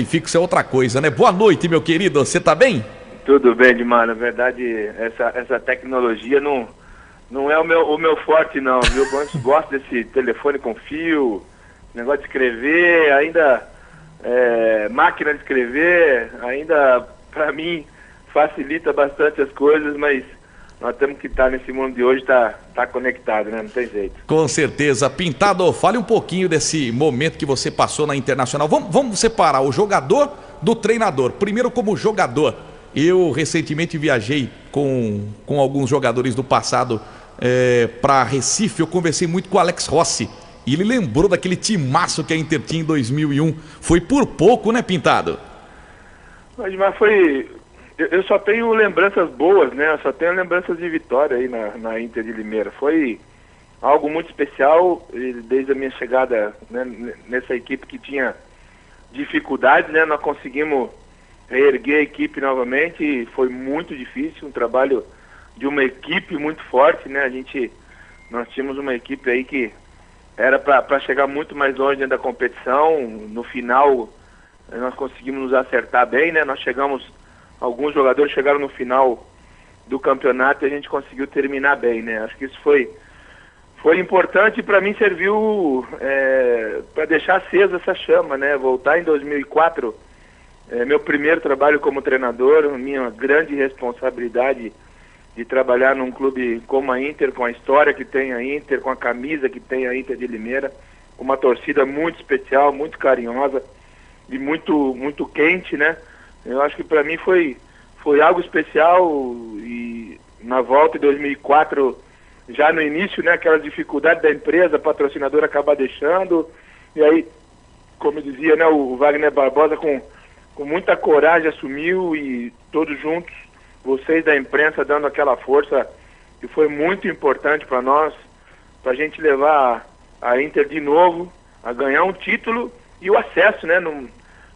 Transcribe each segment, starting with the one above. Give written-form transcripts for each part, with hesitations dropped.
Fixo é outra coisa, né? Boa noite, meu querido, você tá bem? Tudo bem, Edmar. Na verdade, essa tecnologia não é o meu forte, não, viu? Eu gosto desse telefone com fio, negócio de escrever, ainda máquina de escrever, ainda, para mim, facilita bastante as coisas, mas nós temos que estar nesse mundo de hoje, tá conectado, né? Não tem jeito. Com certeza. Pintado, fale um pouquinho desse momento que você passou na Internacional. Vamos separar o jogador do treinador. Primeiro, como jogador. Eu recentemente viajei com alguns jogadores do passado para Recife. Eu conversei muito com o Alex Rossi. E ele lembrou daquele timaço que a Inter tinha em 2001. Foi por pouco, né, Pintado? Mas eu só tenho lembranças boas, né? Eu só tenho lembranças de vitória aí na Inter de Limeira. Foi algo muito especial desde a minha chegada, né, nessa equipe que tinha dificuldades, né? Nós conseguimos reerguer a equipe novamente e foi muito difícil, um trabalho de uma equipe muito forte, né? Nós tínhamos uma equipe aí que era para chegar muito mais longe dentro da competição. No final nós conseguimos nos acertar bem, né? Alguns jogadores chegaram no final do campeonato e a gente conseguiu terminar bem, né? Acho que isso foi importante, para mim serviu para deixar acesa essa chama, né? Voltar em 2004, meu primeiro trabalho como treinador, minha grande responsabilidade de trabalhar num clube como a Inter, com a história que tem a Inter, com a camisa que tem a Inter de Limeira, uma torcida muito especial, muito carinhosa e muito quente, né? Eu acho que para mim foi algo especial. E na volta de 2004, já no início, né, aquela dificuldade da empresa, a patrocinadora acabar deixando, e aí, como eu dizia, né, o Wagner Barbosa com muita coragem assumiu, e todos juntos, vocês da imprensa dando aquela força, que foi muito importante para nós, para a gente levar a Inter de novo a ganhar um título e o acesso, né? No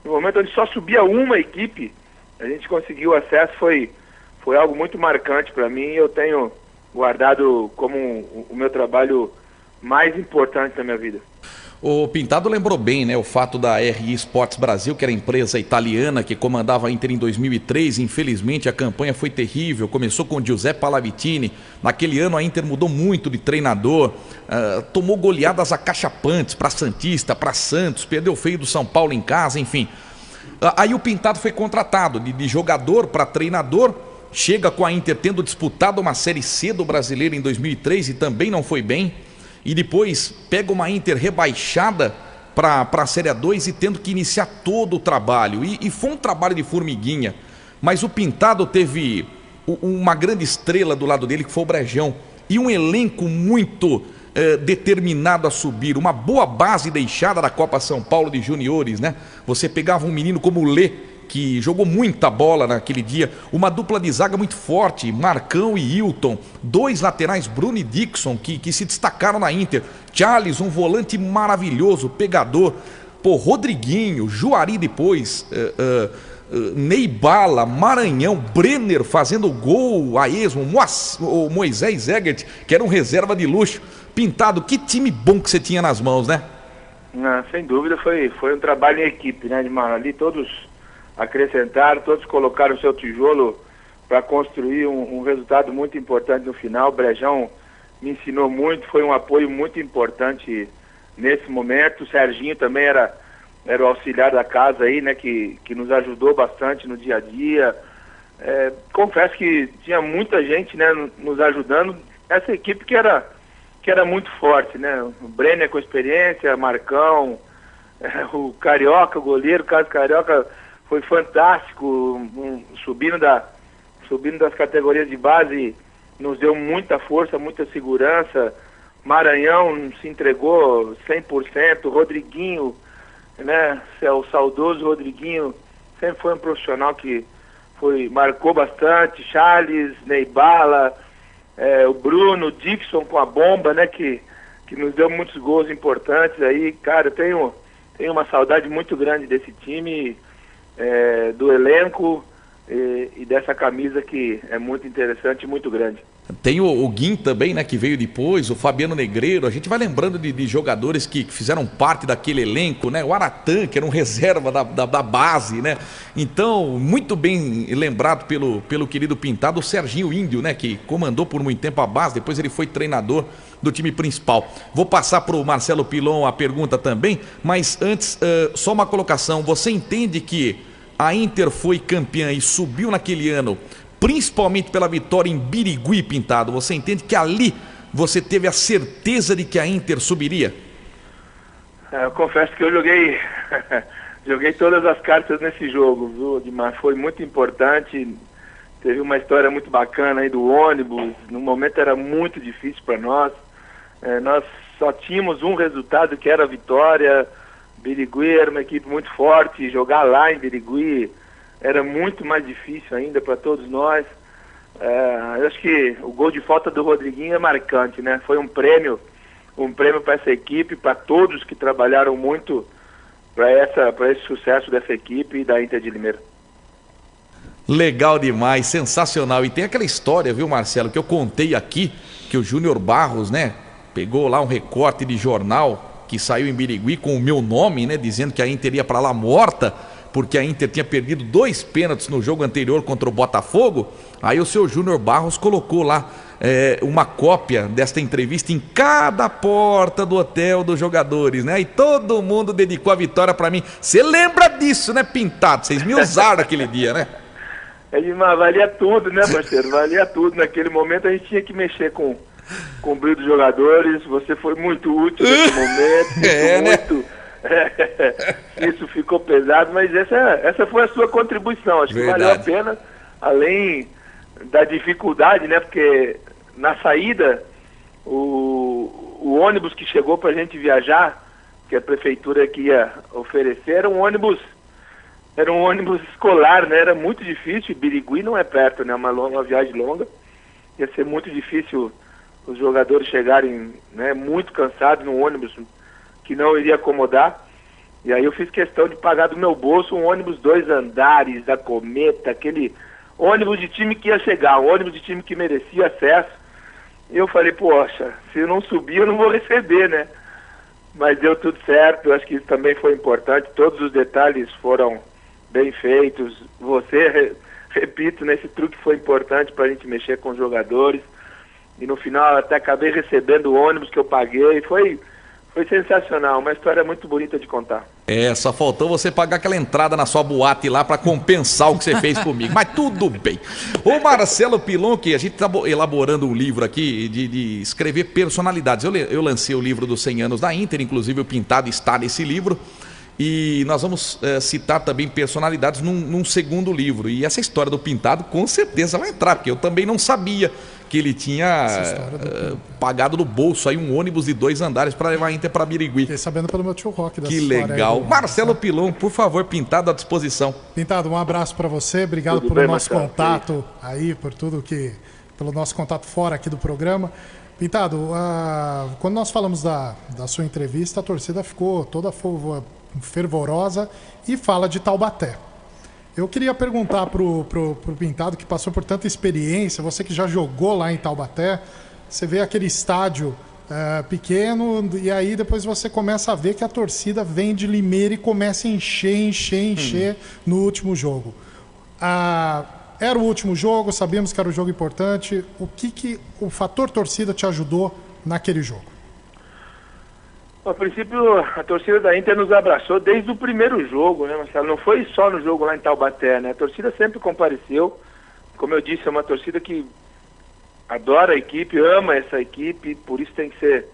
momento onde só subia uma equipe, a gente conseguiu o acesso. Foi algo muito marcante para mim, e eu tenho guardado como o meu trabalho mais importante da minha vida. O Pintado lembrou bem, né, o fato da RI Sports Brasil, que era a empresa italiana que comandava a Inter em 2003. Infelizmente a campanha foi terrível, começou com Giuseppe Pallavitini. Naquele ano a Inter mudou muito de treinador, tomou goleadas acachapantes para Santista, para Santos, perdeu feio do São Paulo em casa, enfim. Aí o Pintado foi contratado de jogador para treinador, chega com a Inter tendo disputado uma Série C do Brasileiro em 2003 e também não foi bem. E depois pega uma Inter rebaixada para a Série A2 e tendo que iniciar todo o trabalho. E foi um trabalho de formiguinha. Mas o Pintado teve uma grande estrela do lado dele, que foi o Brejão. E um elenco muito determinado a subir. Uma boa base deixada da Copa São Paulo de Juniores, né? Você pegava um menino como o Lê, que jogou muita bola naquele dia, uma dupla de zaga muito forte, Marcão e Hilton, dois laterais, Bruno e Dixon, que se destacaram na Inter, Charles, um volante maravilhoso, pegador, Rodriguinho, Juari depois, Ney Bala, Maranhão, Brenner fazendo gol a esmo, o Moisés Egert, que era um reserva de luxo. Pintado, que time bom que você tinha nas mãos, né? Sem dúvida, foi um trabalho em equipe, né, Edmar? Ali todos acrescentaram, todos colocaram o seu tijolo para construir um resultado muito importante no final. O Brejão me ensinou muito, foi um apoio muito importante nesse momento. O Serginho também era o auxiliar da casa aí, né, que nos ajudou bastante no dia a dia. Confesso que tinha muita gente, né, nos ajudando. Essa equipe que era muito forte, né? O Brenner com experiência, Marcão, o Carioca, o goleiro, o Carlos Carioca foi fantástico, subindo das categorias de base, nos deu muita força, muita segurança. Maranhão se entregou 100%, Rodriguinho, né, o saudoso Rodriguinho, sempre foi um profissional que marcou bastante. Charles, Ney Bala, o Bruno, o Dixon com a bomba, né, que nos deu muitos gols importantes aí. Cara, eu tenho uma saudade muito grande desse time, do elenco e dessa camisa que é muito interessante e muito grande. Tem o Guim também, né, que veio depois, o Fabiano Negreiro. A gente vai lembrando de jogadores que fizeram parte daquele elenco, né? O Aratã, que era um reserva da base, né? Então, muito bem lembrado pelo querido Pintado, o Serginho Índio, né? Que comandou por muito tempo a base, depois ele foi treinador do time principal. Vou passar para o Marcelo Pilon a pergunta também, mas antes, só uma colocação. Você entende que a Inter foi campeã e subiu naquele ano principalmente pela vitória em Birigui, Pintado? Você entende que ali você teve a certeza de que a Inter subiria? Eu confesso que eu joguei joguei todas as cartas nesse jogo, viu, Edmar? Foi muito importante. Teve uma história muito bacana aí do ônibus. No momento era muito difícil para nós. Nós só tínhamos um resultado, que era a vitória. Birigui era uma equipe muito forte. Jogar lá em Birigui era muito mais difícil ainda para todos nós. Eu acho que o gol de falta do Rodriguinho é marcante, né? Foi um prêmio para essa equipe, para todos que trabalharam muito para esse sucesso dessa equipe e da Inter de Limeira. Legal demais, sensacional. E tem aquela história, viu, Marcelo, que eu contei aqui, que o Júnior Barros, né, pegou lá um recorte de jornal que saiu em Birigui com o meu nome, né, dizendo que a Inter ia para lá morta, porque a Inter tinha perdido 2 pênaltis no jogo anterior contra o Botafogo. Aí o seu Júnior Barros colocou lá uma cópia desta entrevista em cada porta do hotel dos jogadores, né? E todo mundo dedicou a vitória para mim. Você lembra disso, né, Pintado? Vocês me usaram aquele dia, né? Edmar, valia tudo, né, parceiro? Valia tudo. Naquele momento a gente tinha que mexer com o brilho dos jogadores. Você foi muito útil nesse momento. Isso ficou pesado, mas essa foi a sua contribuição. Acho que valeu a pena, além da dificuldade, né? Porque na saída, o ônibus que chegou pra gente viajar, que a prefeitura que ia oferecer, era um ônibus escolar, né? Era muito difícil. Birigui não é perto, né? Uma viagem longa. Ia ser muito difícil os jogadores chegarem, né, muito cansados no ônibus que não iria acomodar. E aí eu fiz questão de pagar do meu bolso um ônibus 2 andares, da Cometa, aquele ônibus de time que ia chegar, um ônibus de time que merecia acesso. E eu falei, poxa, se eu não subir eu não vou receber, né? Mas deu tudo certo. Eu acho que isso também foi importante. Todos os detalhes foram bem feitos. Repito, nesse truque foi importante para a gente mexer com os jogadores. E no final até acabei recebendo o ônibus que eu paguei. Foi sensacional, uma história muito bonita de contar. Só faltou você pagar aquela entrada na sua boate lá para compensar o que você fez comigo, mas tudo bem. O Marcelo Pilon, que a gente está elaborando um livro aqui de escrever personalidades. Eu lancei o livro dos 100 anos da Inter, inclusive o Pintado está nesse livro. E nós vamos citar também personalidades num segundo livro. E essa história do Pintado com certeza vai entrar, porque eu também não sabia que ele tinha pagado no bolso aí um ônibus de 2 andares para levar a Inter para Birigui. Fiquei sabendo pelo meu tio Rock dessa história. Que legal. Marcelo Pilon, por favor, Pintado à disposição. Pintado, um abraço para você. Obrigado pelo nosso contato aí, pelo nosso contato fora aqui do programa. Pintado, quando nós falamos da sua entrevista, a torcida ficou toda fervorosa e fala de Taubaté. Eu queria perguntar pro Pintado, que passou por tanta experiência, você que já jogou lá em Taubaté, você vê aquele estádio pequeno e aí depois você começa a ver que a torcida vem de Limeira e começa a encher no último jogo. Era o último jogo, sabíamos que era um jogo importante. O que o fator torcida te ajudou naquele jogo? A princípio, a torcida da Inter nos abraçou desde o primeiro jogo, né, Marcelo? Não foi só no jogo lá em Taubaté, né? A torcida sempre compareceu. Como eu disse, é uma torcida que adora a equipe, ama essa equipe, por isso tem que ser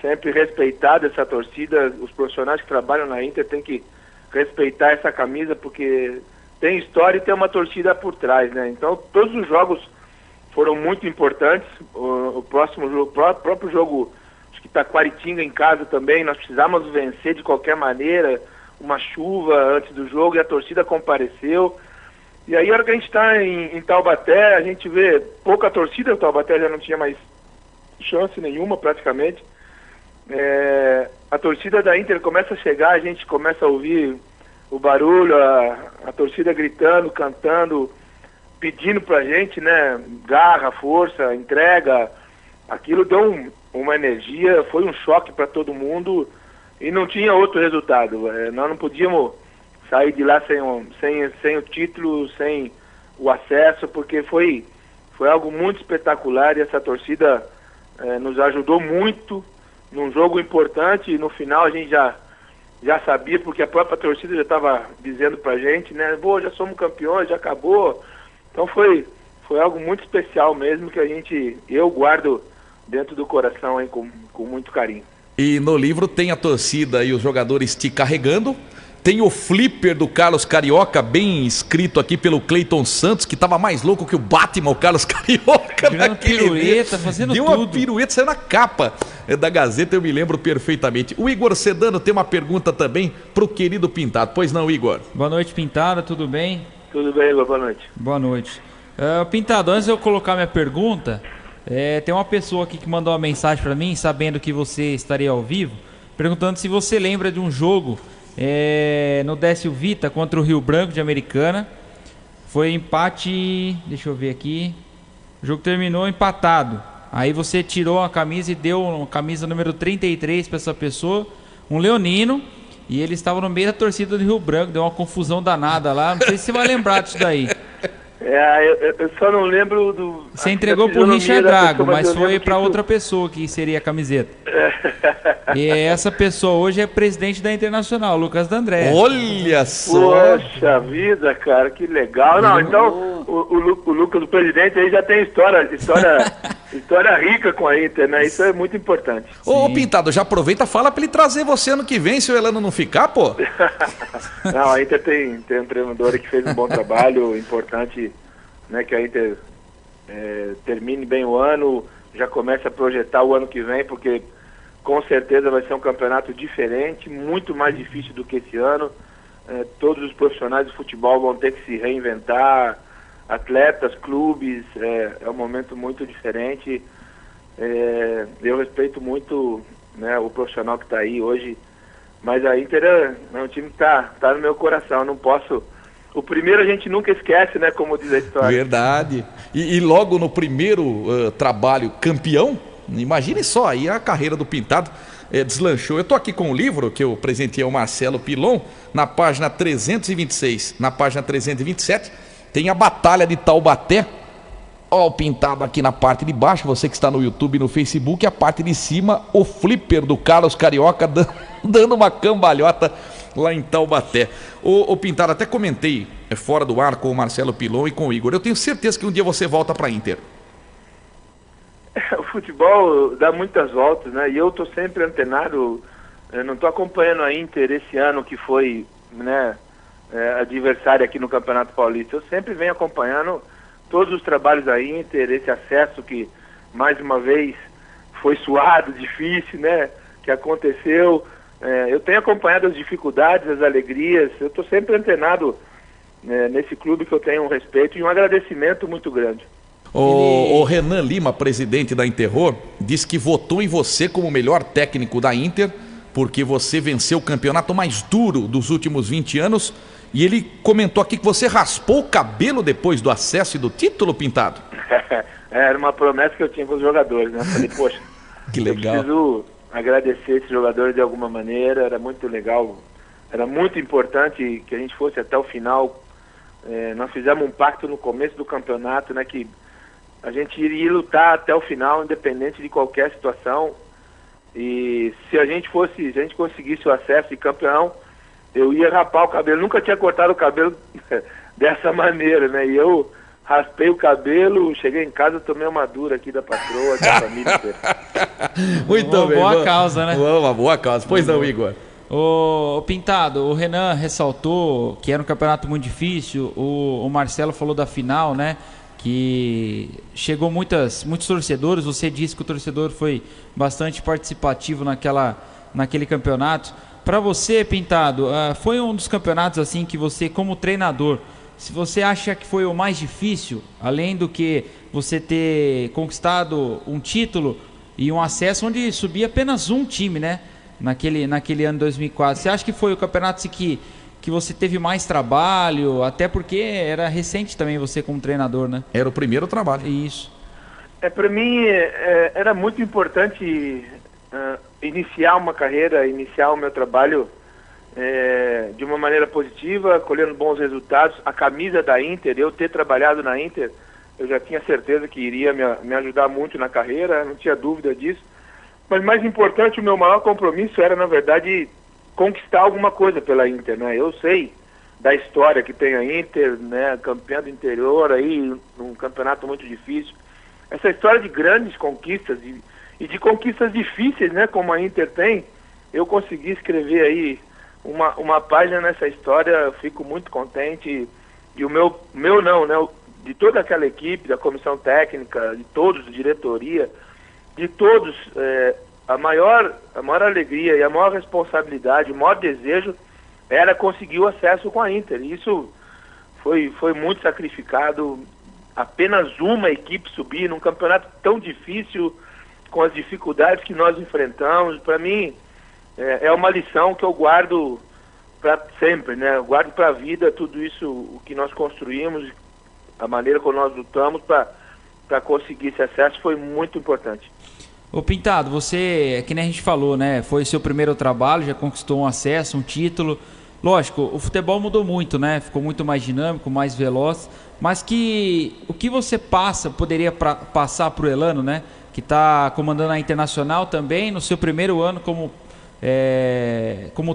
sempre respeitada essa torcida. Os profissionais que trabalham na Inter têm que respeitar essa camisa, porque tem história e tem uma torcida por trás, né? Então, todos os jogos foram muito importantes. O próprio jogo que Taquaritinga em casa também, nós precisávamos vencer de qualquer maneira, uma chuva antes do jogo, e a torcida compareceu. E aí, a hora que a gente está em Taubaté, a gente vê pouca torcida. O Taubaté já não tinha mais chance nenhuma praticamente. A torcida da Inter começa a chegar, a gente começa a ouvir o barulho, a torcida gritando, cantando pedindo pra gente, né, garra, força, entrega. Aquilo deu uma energia, foi um choque para todo mundo e não tinha outro resultado. Nós não podíamos sair de lá sem o título, sem o acesso, porque foi algo muito espetacular e essa torcida nos ajudou muito num jogo importante. E no final a gente já sabia, porque a própria torcida já estava dizendo pra gente, né, já somos campeões, já acabou. Então foi algo muito especial mesmo, que eu guardo dentro do coração aí, com muito carinho. E no livro tem a torcida e os jogadores te carregando. Tem o flipper do Carlos Carioca, bem escrito aqui pelo Cleiton Santos, que tava mais louco que o Batman, o Carlos Carioca. Virando pirueta, fazendo tudo. Deu uma pirueta, saiu na capa da Gazeta, eu me lembro perfeitamente. O Igor Sedano tem uma pergunta também pro querido Pintado. Pois não, Igor? Boa noite, Pintado, tudo bem? Tudo bem, Igor, boa noite. Boa noite. Pintado, antes de eu colocar minha pergunta, tem uma pessoa aqui que mandou uma mensagem para mim, sabendo que você estaria ao vivo, perguntando se você lembra de um jogo no Décio Vita contra o Rio Branco de Americana. Foi empate, deixa eu ver aqui, o jogo terminou empatado. Aí você tirou a camisa e deu a camisa número 33 para essa pessoa, um leonino, e ele estava no meio da torcida do Rio Branco. Deu uma confusão danada lá, não sei se você vai lembrar disso daí. Eu só não lembro do... Você entregou pro Richard Drago, mas foi para outra pessoa que seria a camiseta. E essa pessoa hoje é presidente da Internacional, Lucas D'André. Olha só! Poxa vida, cara, que legal. Não, então o Lucas, o presidente, aí já tem história rica com a Inter, né? Isso é muito importante. Ô, Pintado, já aproveita, fala para ele trazer você ano que vem, se o Elano não ficar, pô. Não, a Inter tem um treinador que fez um bom trabalho, importante, né, que a Inter termine bem o ano, já comece a projetar o ano que vem, porque com certeza vai ser um campeonato diferente, muito mais difícil do que esse ano. Todos os profissionais de futebol vão ter que se reinventar, atletas, clubes, é um momento muito diferente. Eu respeito muito, né, o profissional que está aí hoje, mas a Inter é um time que tá no meu coração, não posso... O primeiro a gente nunca esquece, né, como diz a história. Verdade. E logo no primeiro trabalho campeão, imagine só, aí a carreira do Pintado deslanchou. Eu tô aqui com o livro que eu presenteei ao Marcelo Pilon, na página 326, na página 327, tem a Batalha de Taubaté. Ó, o Pintado aqui na parte de baixo, você que está no YouTube e no Facebook, a parte de cima, o flipper do Carlos Carioca dando uma cambalhota lá em Taubaté. O Pintado, até comentei fora do ar com o Marcelo Pilon e com o Igor. Eu tenho certeza que um dia você volta para a Inter. O futebol dá muitas voltas, né? E eu tô sempre antenado. Eu não tô acompanhando a Inter esse ano, que foi, né, adversário aqui no Campeonato Paulista. Eu sempre venho acompanhando todos os trabalhos da Inter, esse acesso que, mais uma vez, foi suado, difícil, né? Que aconteceu. Eu tenho acompanhado as dificuldades, as alegrias. Eu estou sempre antenado nesse clube, que eu tenho um respeito e um agradecimento muito grande. O Renan Lima, presidente da Interror, disse que votou em você como o melhor técnico da Inter, porque você venceu o campeonato mais duro dos últimos 20 anos. E ele comentou aqui que você raspou o cabelo depois do acesso e do título, Pintado. Era uma promessa que eu tinha com os jogadores, né? Falei, poxa, que legal. Eu preciso agradecer esses jogadores de alguma maneira. Era muito legal, era muito importante que a gente fosse até o final. Nós fizemos um pacto no começo do campeonato, né, que a gente iria lutar até o final, independente de qualquer situação. E se a gente conseguisse o acesso e campeão, eu ia rapar o cabelo. Nunca tinha cortado o cabelo dessa maneira, né? E eu raspei o cabelo, cheguei em casa, tomei uma dura aqui da patroa, da família inteira. Muito bem. Boa causa, né? Uma boa causa. Pois não, Igor. Ô Pintado, o Renan ressaltou que era um campeonato muito difícil. O Marcelo falou da final, né? Que chegou muitos torcedores. Você disse que o torcedor foi bastante participativo naquele campeonato. Para você, Pintado, foi um dos campeonatos assim que você, como treinador, se você acha que foi o mais difícil, além do que você ter conquistado um título e um acesso onde subia apenas um time, né? Naquele ano de 2004. Você acha que foi o campeonato que que você teve mais trabalho, até porque era recente também você como treinador, né? Era o primeiro trabalho. Isso. Para mim era muito importante iniciar uma carreira, iniciar o meu trabalho de uma maneira positiva, colhendo bons resultados. A camisa da Inter, eu ter trabalhado na Inter, eu já tinha certeza que iria me ajudar muito na carreira, não tinha dúvida disso. Mas mais importante, o meu maior compromisso era, na verdade, conquistar alguma coisa pela Inter, né? Eu sei da história que tem a Inter, né? Campeã do interior aí, num campeonato muito difícil. Essa história de grandes conquistas e de conquistas difíceis, né? Como a Inter tem, eu consegui escrever aí uma página nessa história, eu fico muito contente. E o meu não, né? De toda aquela equipe, da comissão técnica, de todos, diretoria, de todos, a maior alegria e a maior responsabilidade, o maior desejo era conseguir o acesso com a Inter. E isso foi muito sacrificado. Apenas uma equipe subir num campeonato tão difícil, com as dificuldades que nós enfrentamos. Para mim, é uma lição que eu guardo para sempre, né? Eu guardo para a vida tudo isso, o que nós construímos, a maneira como nós lutamos para conseguir esse acesso foi muito importante. Ô Pintado, você, que nem a gente falou, né? Foi seu primeiro trabalho, já conquistou um acesso, um título. Lógico, o futebol mudou muito, né? Ficou muito mais dinâmico, mais veloz. Mas o que você poderia passar para o Elano, né? Que está comandando a Internacional também, no seu primeiro ano como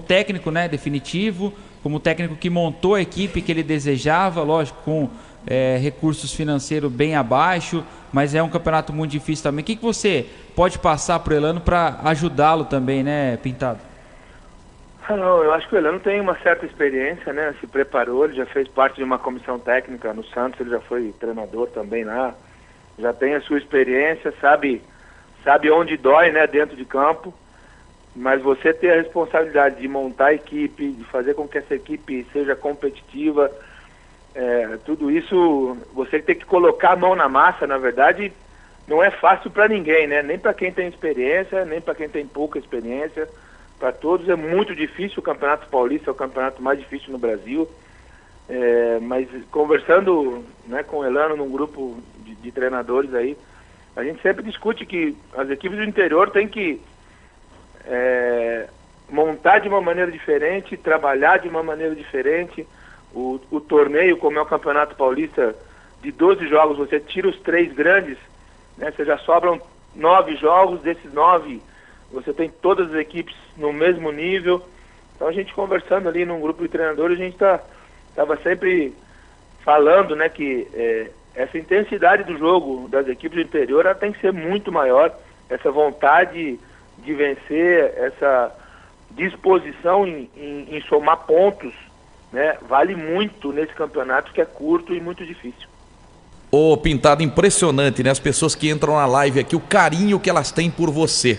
técnico, né? Definitivo, como técnico que montou a equipe que ele desejava, lógico, com recursos financeiros bem abaixo, mas é um campeonato muito difícil também. O que você pode passar para o Elano para ajudá-lo também, né, Pintado? Não, eu acho que o Elano tem uma certa experiência, né? Se preparou, ele já fez parte de uma comissão técnica no Santos, ele já foi treinador também lá, já tem a sua experiência, sabe onde dói, né, dentro de campo, mas você ter a responsabilidade de montar a equipe, de fazer com que essa equipe seja competitiva, tudo isso, você tem que colocar a mão na massa, na verdade, não é fácil para ninguém, né? Nem para quem tem experiência, nem para quem tem pouca experiência. Para todos é muito difícil. O Campeonato Paulista é o campeonato mais difícil no Brasil. Mas conversando, né, com o Elano num grupo de treinadores aí, a gente sempre discute que as equipes do interior têm que montar de uma maneira diferente, trabalhar de uma maneira diferente. O torneio, como é o Campeonato Paulista, de 12 jogos, você tira os 3 grandes, né, você já sobram 9 jogos, desses 9 você tem todas as equipes no mesmo nível. Então a gente conversando ali num grupo de treinadores, a gente estava sempre falando, né, que essa intensidade do jogo das equipes do interior ela tem que ser muito maior, essa vontade de vencer, essa disposição em somar pontos, né, vale muito nesse campeonato que é curto e muito difícil. Ô Pintado, impressionante, né? As pessoas que entram na live aqui, o carinho que elas têm por você.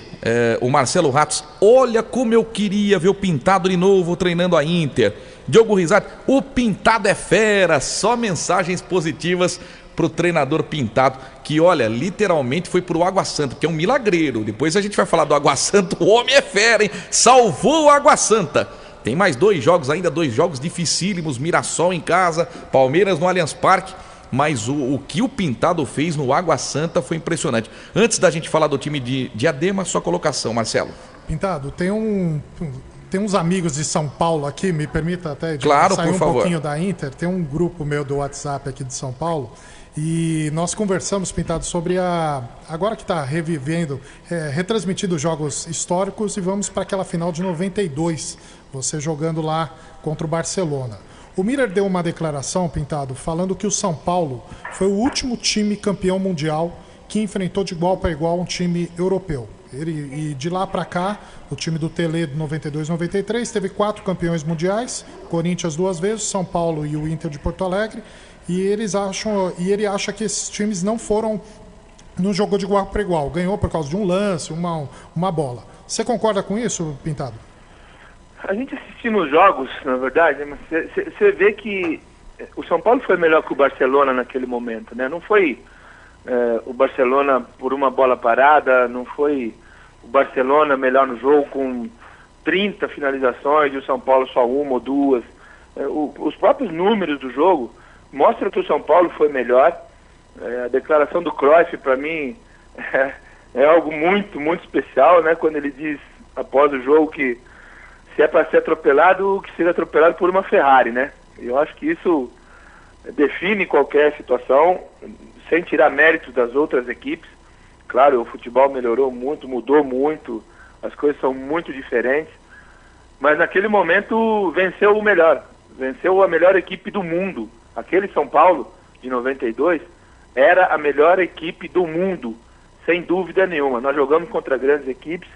O Marcelo Ratos, olha como eu queria ver o Pintado de novo treinando a Inter. Diogo Rizati, o Pintado é fera. Só mensagens positivas pro treinador Pintado, que olha, literalmente foi pro Água Santa, que é um milagreiro. Depois a gente vai falar do Água Santa, o homem é fera, hein? Salvou o Água Santa. Tem mais 2 jogos ainda, 2 jogos dificílimos, Mirassol em casa, Palmeiras no Allianz Parque. Mas o que o Pintado fez no Água Santa foi impressionante. Antes da gente falar do time de Diadema, sua colocação, Marcelo. Pintado, tem uns amigos de São Paulo aqui, me permita até sair um pouquinho da Inter. Tem um grupo meu do WhatsApp aqui de São Paulo e nós conversamos, Pintado, sobre agora que está revivendo, retransmitindo jogos históricos, e vamos para aquela final de 92, você jogando lá contra o Barcelona. O Miller deu uma declaração, Pintado, falando que o São Paulo foi o último time campeão mundial que enfrentou de igual para igual um time europeu. E de lá para cá, o time do Tele de 92-93 teve 4 campeões mundiais, Corinthians 2 vezes, São Paulo e o Inter de Porto Alegre, e ele acha que esses times não foram, não jogou de igual para igual, ganhou por causa de um lance, uma bola. Você concorda com isso, Pintado? A gente assistindo os jogos, na verdade, você vê que o São Paulo foi melhor que o Barcelona naquele momento, né? Não foi o Barcelona por uma bola parada, não foi o Barcelona melhor no jogo com 30 finalizações e o São Paulo só 1 ou 2. Os próprios números do jogo mostram que o São Paulo foi melhor. A declaração do Cruyff, para mim, é algo muito, muito especial, né? Quando ele diz, após o jogo, que se é para ser atropelado, que seja atropelado por uma Ferrari, né? Eu acho que isso define qualquer situação, sem tirar méritos das outras equipes. Claro, o futebol melhorou muito, mudou muito, as coisas são muito diferentes, mas naquele momento venceu o melhor, venceu a melhor equipe do mundo. Aquele São Paulo de 92 era a melhor equipe do mundo, sem dúvida nenhuma. Nós jogamos contra grandes equipes,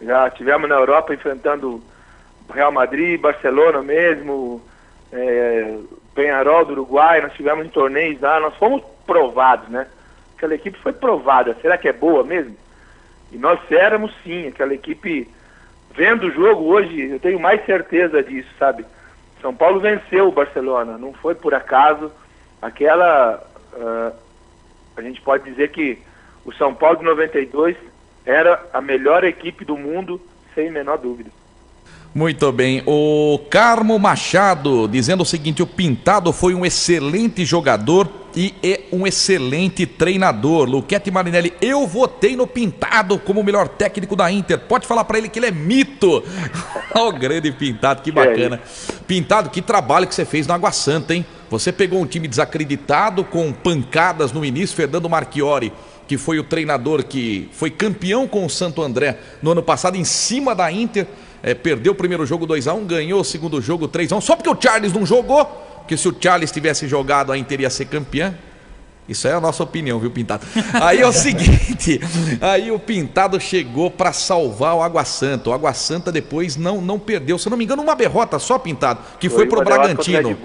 já tivemos na Europa enfrentando Real Madrid, Barcelona mesmo, Peñarol do Uruguai, nós tivemos em torneios lá, nós fomos provados, né? Aquela equipe foi provada. Será que é boa mesmo? E nós éramos sim, aquela equipe. Vendo o jogo hoje, eu tenho mais certeza disso, sabe? São Paulo venceu o Barcelona, não foi por acaso. Aquela, a gente pode dizer que o São Paulo de 92 era a melhor equipe do mundo, sem menor dúvida. Muito bem, o Carmo Machado dizendo o seguinte: o Pintado foi um excelente jogador e é um excelente treinador. Luquete Marinelli, eu votei no Pintado como o melhor técnico da Inter. Pode falar pra ele que ele é mito. Ó, o grande Pintado, que bacana. Pintado, que trabalho que você fez no Água Santa, hein? Você pegou um time desacreditado, com pancadas no início. Fernando Marchiori, que foi o treinador que foi campeão com o Santo André no ano passado, em cima da Inter. Perdeu o primeiro jogo 2-1, ganhou o segundo jogo 3-1, só porque o Charles não jogou, porque se o Charles tivesse jogado, a Inter ia ser campeã. Isso é a nossa opinião, viu, Pintado? Aí é o seguinte, aí o Pintado chegou para salvar o Água Santa. O Água Santa depois não perdeu, se não me engano, uma derrota só, Pintado, que foi pro Bragantino.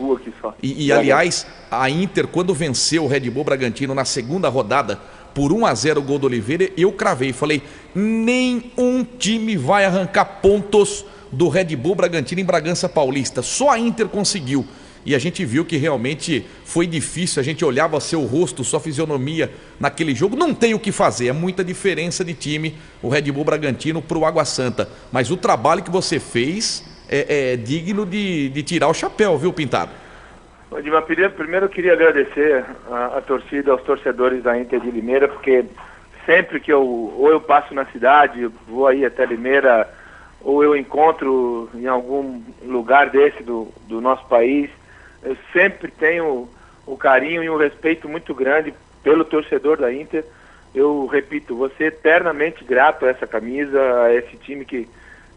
E aliás, a Inter, quando venceu o Red Bull Bragantino na segunda rodada, por 1-0 o gol do Oliveira, eu cravei, falei, nenhum time vai arrancar pontos do Red Bull Bragantino em Bragança Paulista, só a Inter conseguiu. E a gente viu que realmente foi difícil, a gente olhava seu rosto, sua fisionomia naquele jogo, não tem o que fazer, é muita diferença de time, o Red Bull Bragantino pro Água Santa. Mas o trabalho que você fez é digno de tirar o chapéu, viu, Pintado? Edmar, primeiro eu queria agradecer a torcida, aos torcedores da Inter de Limeira, porque sempre que eu passo na cidade, vou aí até Limeira, ou eu encontro em algum lugar desse do nosso país, eu sempre tenho o carinho e um respeito muito grande pelo torcedor da Inter. Eu repito, vou ser eternamente grato a essa camisa, a esse time que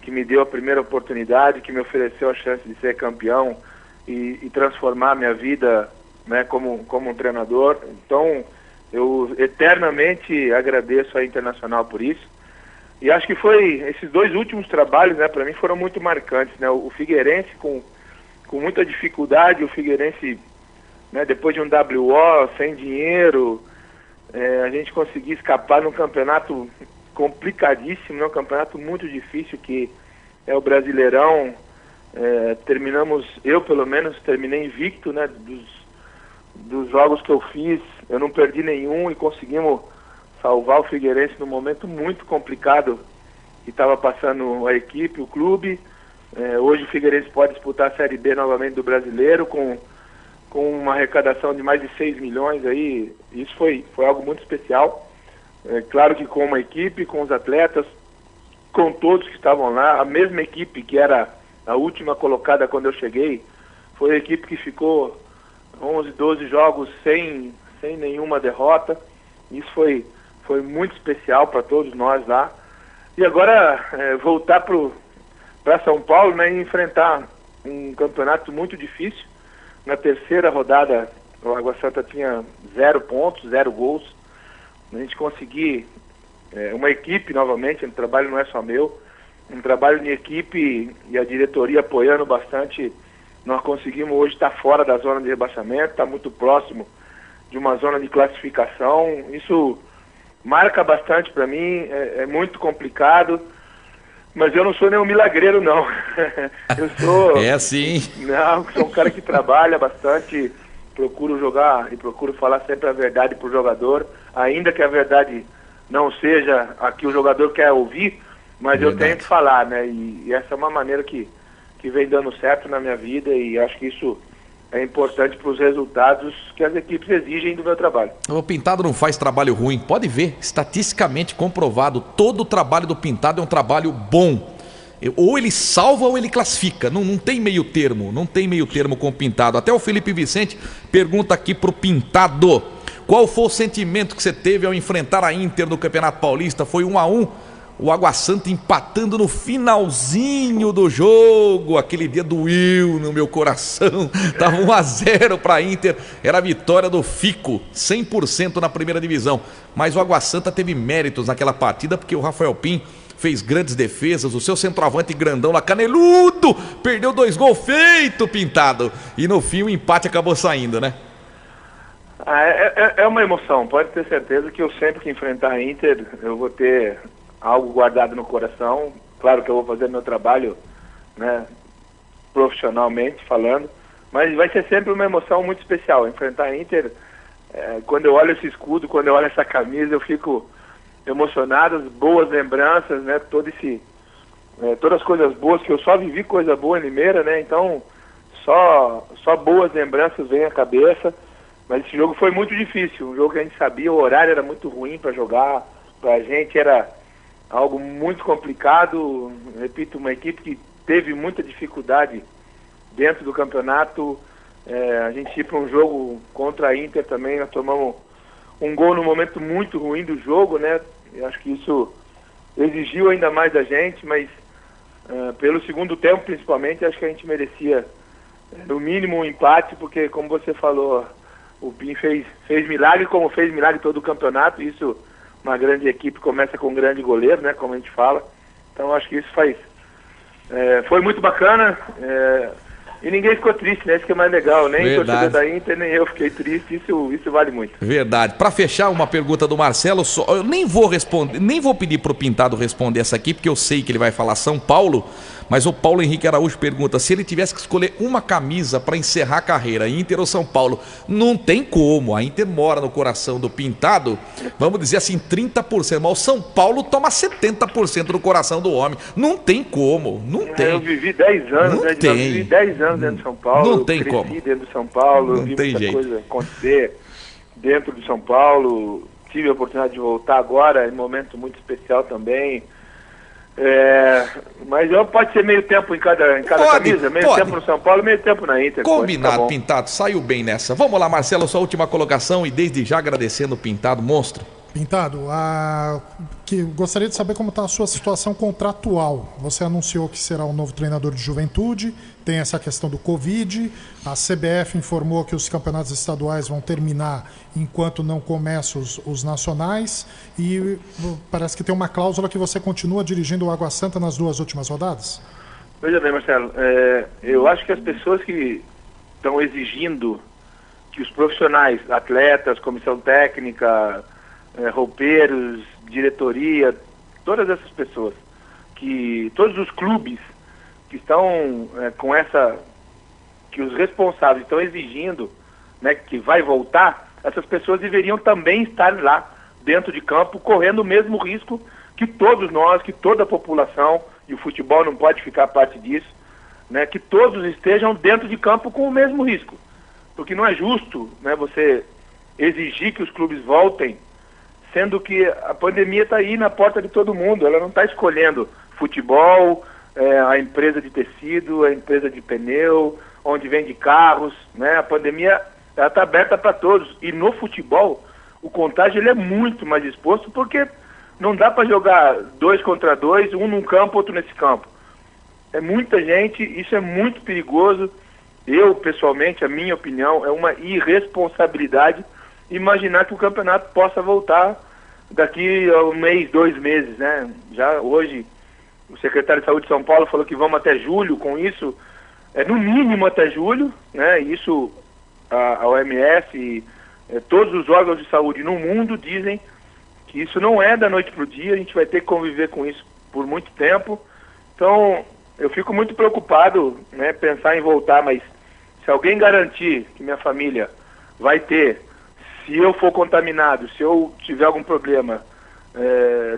me deu a primeira oportunidade, que me ofereceu a chance de ser campeão e transformar a minha vida, né, como um treinador. Então, eu eternamente agradeço a Internacional por isso. E acho que foi esses dois últimos trabalhos, né, para mim foram muito marcantes, né? O Figueirense com muita dificuldade, o Figueirense, né, depois de um WO, sem dinheiro, a gente conseguiu escapar num campeonato complicadíssimo, né, um campeonato muito difícil que é o Brasileirão. Terminamos, eu pelo menos terminei invicto, né, dos jogos que eu fiz, eu não perdi nenhum e conseguimos salvar o Figueirense num momento muito complicado que estava passando a equipe, o clube. Hoje o Figueirense pode disputar a Série B novamente do Brasileiro com uma arrecadação de mais de 6 milhões aí. Isso foi algo muito especial. Claro que com uma equipe, com os atletas, com todos que estavam lá, a mesma equipe que era a última colocada quando eu cheguei, foi a equipe que ficou 11, 12 jogos sem nenhuma derrota. Isso foi muito especial para todos nós lá. E agora voltar para São Paulo, né, e enfrentar um campeonato muito difícil. Na terceira rodada, o Água Santa tinha 0 pontos, 0 gols. A gente conseguir uma equipe novamente, o trabalho não é só meu, um trabalho de equipe e a diretoria apoiando bastante, nós conseguimos hoje estar fora da zona de rebaixamento, estar muito próximo de uma zona de classificação. Isso marca bastante para mim, é muito complicado, mas eu não sou nenhum milagreiro, não. Eu sou... sim. Não, sou um cara que trabalha bastante, procuro jogar e procuro falar sempre a verdade pro jogador, ainda que a verdade não seja a que o jogador quer ouvir, mas verdade. Eu tento falar, né? E essa é uma maneira que que vem dando certo na minha vida, e acho que isso é importante para os resultados que as equipes exigem do meu trabalho. O Pintado não faz trabalho ruim, pode ver, estatisticamente comprovado, todo o trabalho do Pintado é um trabalho bom. Ou ele salva ou ele classifica, não tem meio termo, não tem meio termo com o Pintado. Até o Felipe Vicente pergunta aqui pro Pintado: qual foi o sentimento que você teve ao enfrentar a Inter no Campeonato Paulista? Foi 1-1, o Água Santa empatando no finalzinho do jogo. Aquele dia doeu no meu coração. Tava 1-0 para a Inter, era a vitória do Fico, 100% na primeira divisão. Mas o Água Santa teve méritos naquela partida, porque o Rafael Pim fez grandes defesas, o seu centroavante grandão lá, caneludo, perdeu 2 gols feitos, Pintado. E no fim o empate acabou saindo, né? É uma emoção, pode ter certeza que eu sempre que enfrentar a Inter, eu vou ter algo guardado no coração. Claro que eu vou fazer meu trabalho, né, profissionalmente falando, mas vai ser sempre uma emoção muito especial. Enfrentar a Inter, quando eu olho esse escudo, quando eu olho essa camisa, eu fico emocionado, boas lembranças, né, todas as coisas boas, que eu só vivi coisa boa em Limeira, né, então só boas lembranças vêm à cabeça. Mas esse jogo foi muito difícil, um jogo que a gente sabia, o horário era muito ruim para jogar, pra gente era algo muito complicado. Repito, uma equipe que teve muita dificuldade dentro do campeonato. A gente ia para um jogo contra a Inter também, nós tomamos um gol no momento muito ruim do jogo, né? Eu acho que isso exigiu ainda mais da gente, mas pelo segundo tempo principalmente, acho que a gente merecia no mínimo um empate, porque como você falou, o Pim fez milagre, como fez milagre todo o campeonato. Isso, uma grande equipe começa com um grande goleiro, né, como a gente fala. Então acho que isso foi muito bacana, e ninguém ficou triste, né? Isso que é mais legal, nem o torcedor da Inter, nem eu fiquei triste. Isso vale muito. Verdade. Para fechar, uma pergunta do Marcelo, eu nem vou responder, nem vou pedir pro Pintado responder essa aqui, porque eu sei que ele vai falar São Paulo. Mas o Paulo Henrique Araújo pergunta: se ele tivesse que escolher uma camisa para encerrar a carreira, Inter ou São Paulo? Não tem como, a Inter mora no coração do Pintado, vamos dizer assim, 30%, mas o São Paulo toma 70% do coração do homem. Não tem como, não tem. Eu vivi 10 anos, não né? tem. Eu vivi 10 anos dentro de São Paulo, não tem cresci como. dentro de São Paulo, não vi tem muita jeito. coisa acontecer dentro de São Paulo, tive a oportunidade de voltar agora, em um momento muito especial também. Mas pode ser meio tempo em cada camisa, meio tempo no São Paulo e meio tempo na Inter. Combinado, tá, Pintado, saiu bem nessa. Vamos lá, Marcelo, sua última colocação, e desde já agradecendo o Pintado, monstro. Pintado, gostaria de saber como está a sua situação contratual. Você anunciou que será o novo treinador de Juventude, tem essa questão do Covid, a CBF informou que os campeonatos estaduais vão terminar enquanto não começam os nacionais, e parece que tem uma cláusula que você continua dirigindo o Água Santa nas 2 últimas rodadas? Veja bem, Marcelo, eu acho que as pessoas que estão exigindo que os profissionais, atletas, comissão técnica, roupeiros, diretoria, todas essas pessoas, todos os clubes que estão que os responsáveis estão exigindo, né, que vai voltar, essas pessoas deveriam também estar lá dentro de campo, correndo o mesmo risco que todos nós, que toda a população, e o futebol não pode ficar parte disso, né, que todos estejam dentro de campo com o mesmo risco, porque não é justo, né, você exigir que os clubes voltem, sendo que a pandemia está aí na porta de todo mundo. Ela não está escolhendo futebol, a empresa de tecido, a empresa de pneu, onde vende carros, né? A pandemia está aberta para todos. E no futebol, o contágio ele é muito mais exposto, porque não dá para jogar 2 contra 2, um num campo, outro nesse campo. É muita gente, isso é muito perigoso. Eu, pessoalmente, a minha opinião, é uma irresponsabilidade imaginar que o campeonato possa voltar daqui a 1 mês, 2 meses, né? Já hoje o secretário de Saúde de São Paulo falou que vamos até julho com isso, no mínimo até julho, né? Isso a OMS e todos os órgãos de saúde no mundo dizem que isso não é da noite para o dia, a gente vai ter que conviver com isso por muito tempo. Então eu fico muito preocupado, né, pensar em voltar, mas se alguém garantir que minha família vai ter, se eu for contaminado, se eu tiver algum problema,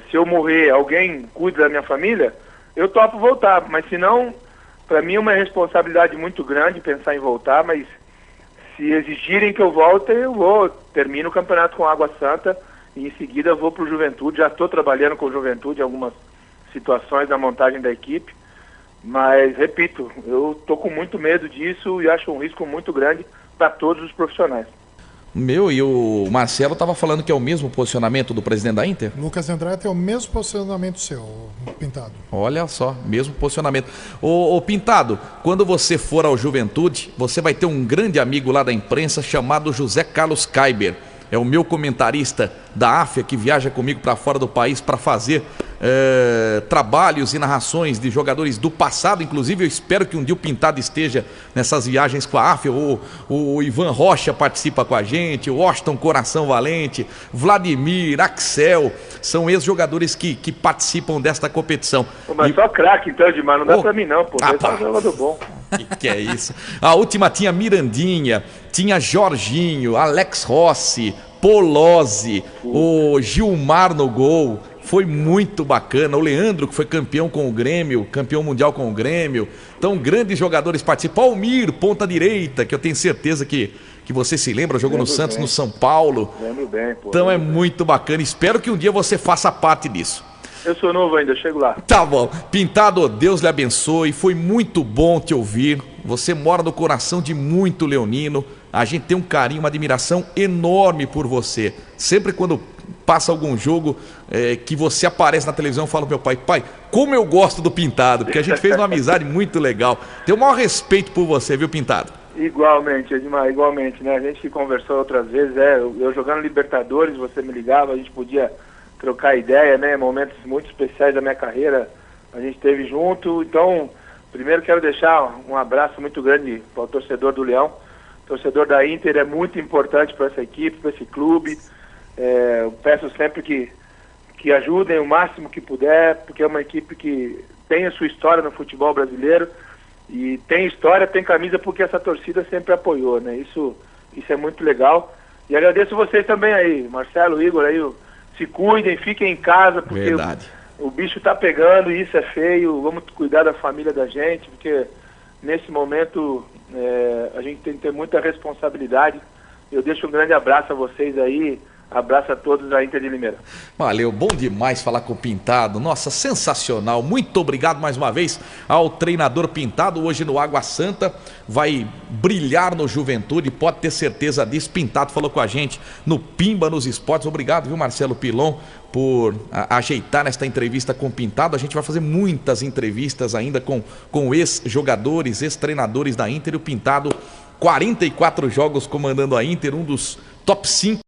se eu morrer, alguém cuida da minha família, eu topo voltar. Mas se não, para mim é uma responsabilidade muito grande pensar em voltar, mas se exigirem que eu volte, eu vou. Termino o campeonato com Água Santa e em seguida vou para o Juventude. Já estou trabalhando com o Juventude em algumas situações na montagem da equipe, mas, repito, eu estou com muito medo disso e acho um risco muito grande para todos os profissionais. E o Marcelo estava falando que é o mesmo posicionamento do presidente da Inter? Lucas Andrade tem o mesmo posicionamento seu, Pintado. Olha só, mesmo posicionamento. Ô Pintado, quando você for ao Juventude, você vai ter um grande amigo lá da imprensa chamado José Carlos Kaiber. É o meu comentarista da AFIA que viaja comigo para fora do país para fazer trabalhos e narrações de jogadores do passado. Inclusive eu espero que um dia o Pintado esteja nessas viagens com a AFIA. O Ivan Rocha participa com a gente, o Washington Coração Valente, Vladimir, Axel, são ex-jogadores que participam desta competição. Mas só craque então, Edmar, não dá pra mim não, pô, é um jogador bom. Que é isso? A última tinha Mirandinha, tinha Jorginho, Alex Rossi, Polozzi, o Gilmar no gol. Foi muito bacana. O Leandro, que foi campeão com o Grêmio, campeão mundial com o Grêmio. Então, grandes jogadores participam. Almir, ponta direita, que eu tenho certeza que você se lembra, jogou no Santos, no São Paulo. Lembro bem, pô. Então é muito bacana. Espero que um dia você faça parte disso. Eu sou novo ainda, eu chego lá. Tá bom. Pintado, Deus lhe abençoe. Foi muito bom te ouvir. Você mora no coração de muito leonino. A gente tem um carinho, uma admiração enorme por você. Sempre quando passa algum jogo que você aparece na televisão, eu falo pro meu pai, como eu gosto do Pintado, porque a gente fez uma amizade muito legal. Tenho o maior respeito por você, viu, Pintado? Igualmente, Edmar, igualmente, né? A gente que conversou outras vezes, eu jogando Libertadores, você me ligava, a gente podia trocar ideia, né? Momentos muito especiais da minha carreira, a gente esteve junto. Então, primeiro quero deixar um abraço muito grande para o torcedor do Leão. O torcedor da Inter é muito importante para essa equipe, para esse clube. Eu peço sempre que ajudem o máximo que puder, porque é uma equipe que tem a sua história no futebol brasileiro e tem história, tem camisa, porque essa torcida sempre apoiou, né? Isso é muito legal. E agradeço vocês também aí, Marcelo, Igor, aí, se cuidem, fiquem em casa, porque o bicho tá pegando e isso é feio. Vamos cuidar da família da gente, porque nesse momento a gente tem que ter muita responsabilidade. Eu deixo um grande abraço a vocês aí. Abraço a todos da Inter de Limeira. Valeu, bom demais falar com o Pintado. Nossa, sensacional. Muito obrigado mais uma vez ao treinador Pintado. Hoje no Água Santa vai brilhar no Juventude, pode ter certeza disso. Pintado falou com a gente no Pimba nos Esportes. Obrigado, viu, Marcelo Pilon, por ajeitar nesta entrevista com o Pintado. A gente vai fazer muitas entrevistas ainda com ex-jogadores, ex-treinadores da Inter. E o Pintado, 44 jogos comandando a Inter, um dos top 5